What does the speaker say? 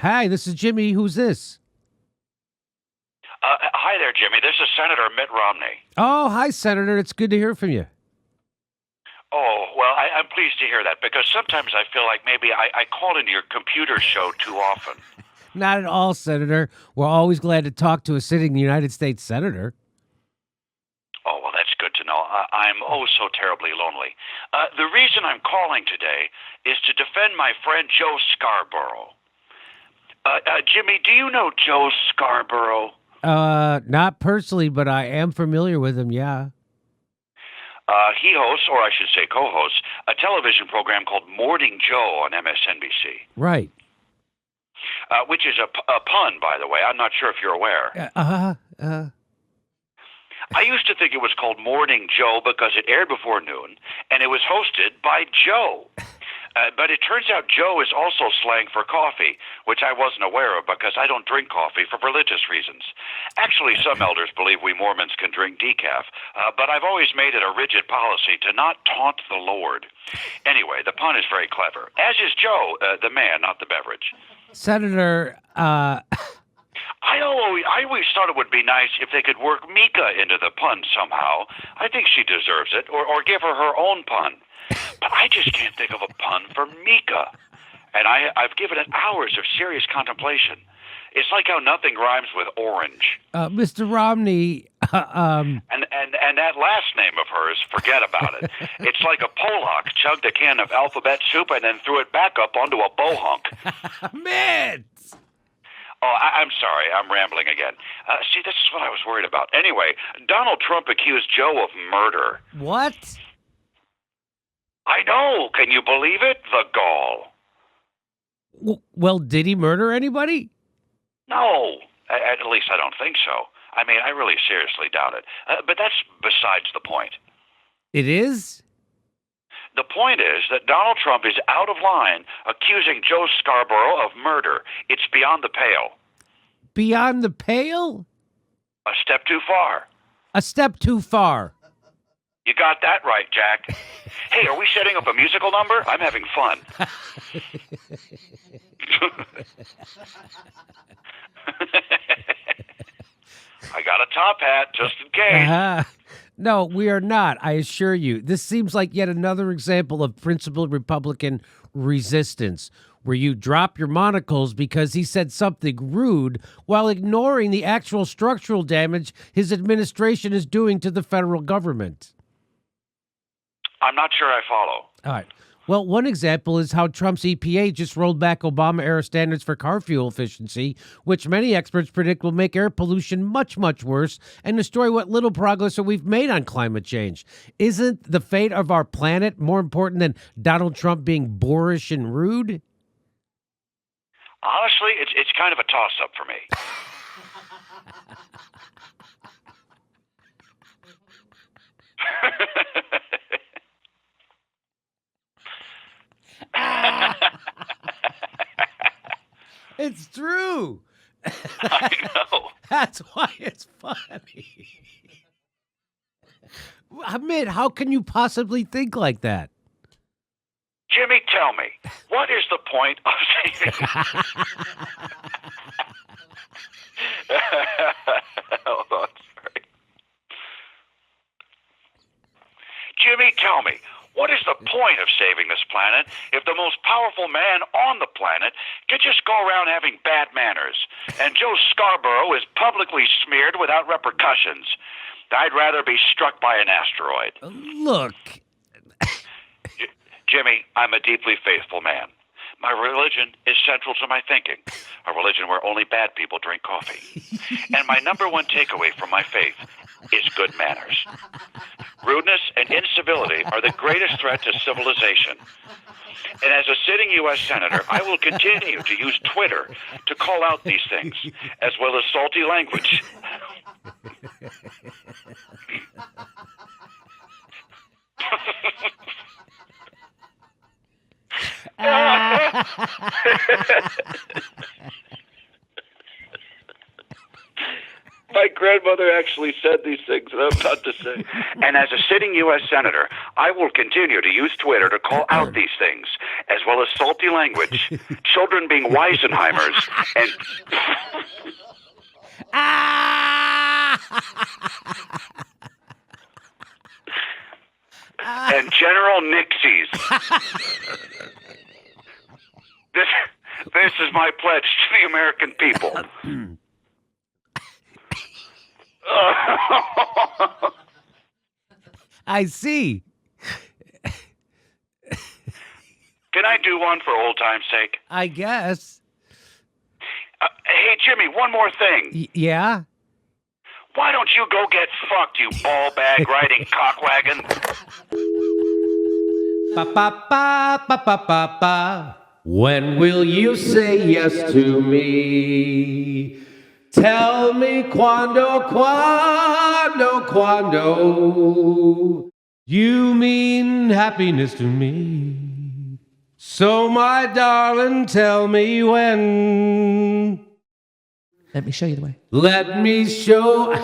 Hi, this is Jimmy. Who's this? Hi there, Jimmy. This is Senator Mitt Romney. Oh, hi, Senator. It's good to hear from you. Oh, well, I'm pleased to hear that because sometimes I feel like maybe I call into your computer show too often. Not at all, Senator. We're always glad to talk to a sitting United States Senator. Oh, well, that's good to know. I'm oh so terribly lonely. The reason I'm calling today is to defend my friend Joe Scarborough. Jimmy, do you know Joe Scarborough? Not personally, but I am familiar with him, yeah. He hosts, or I should say co-hosts, a television program called Morning Joe on MSNBC. Right. Which is a pun, by the way. I'm not sure if you're aware. I used to think it was called Morning Joe because it aired before noon, and it was hosted by Joe. But it turns out Joe is also slang for coffee, which I wasn't aware of because I don't drink coffee for religious reasons. Actually, some elders believe we Mormons can drink decaf, but I've always made it a rigid policy to not taunt the Lord. Anyway, the pun is very clever, as is Joe, the man, not the beverage. Senator, I always thought it would be nice if they could work Mika into the pun somehow. I think she deserves it, or give her her own pun. But I just can't think of a pun for Mika. And I've given it hours of serious contemplation. It's like how nothing rhymes with orange. Mr. Romney, And that last name of hers, forget about it. It's like a Polak chugged a can of alphabet soup and then threw it back up onto a bohunk. man. Oh, I'm sorry. I'm rambling again. See, this is what I was worried about. Anyway, Donald Trump accused Joe of murder. What? I know. Can you believe it? The gall. Well, did he murder anybody? No. At least I don't think so. I mean, I really seriously doubt it. But that's besides the point. It is? The point is that Donald Trump is out of line accusing Joe Scarborough of murder. It's beyond the pale. Beyond the pale? A step too far. A step too far. You got that right, Jack. Hey, are we setting up a musical number? I'm having fun. I got a top hat just in case. No, we are not, I assure you. This seems like yet another example of principled Republican resistance, where you drop your monocles because he said something rude while ignoring the actual structural damage his administration is doing to the federal government. I'm not sure I follow. All right. Well, one example is how Trump's EPA just rolled back Obama-era standards for car fuel efficiency, which many experts predict will make air pollution much, much worse and destroy what little progress that we've made on climate change. Isn't the fate of our planet more important than Donald Trump being boorish and rude? Honestly, it's kind of a toss-up for me. It's true. I know. That's why it's funny. Mitt, how can you possibly think like that? Jimmy, tell me, what is the point of saying... Hold on, sorry. Jimmy, tell me, what is the point of saving this planet if the most powerful man on the planet could just go around having bad manners and Joe Scarborough is publicly smeared without repercussions? I'd rather be struck by an asteroid. Look. Jimmy, I'm a deeply faithful man. My religion is central to my thinking, a religion where only bad people drink coffee. And my number one takeaway from my faith is good manners. Rudeness and incivility are the greatest threat to civilization. And as a sitting U.S. Senator, I will continue to use Twitter to call out these things, as well as salty language. My grandmother actually said these things that I'm about to say. And as a sitting U.S. Senator, I will continue to use Twitter to call out these things, as well as salty language, children being Weisenheimers, and... and General Nixies. This is my pledge to the American people. I see. Can I do one for old time's sake? I guess. Hey, Jimmy, one more thing. Yeah? Why don't you go get fucked, you ball bag riding cockwagon? Ba ba ba ba ba ba ba. When will you say yes to me? Tell me quando, you mean happiness to me. So, my darling, tell me when. Let me show you the way. Let me show.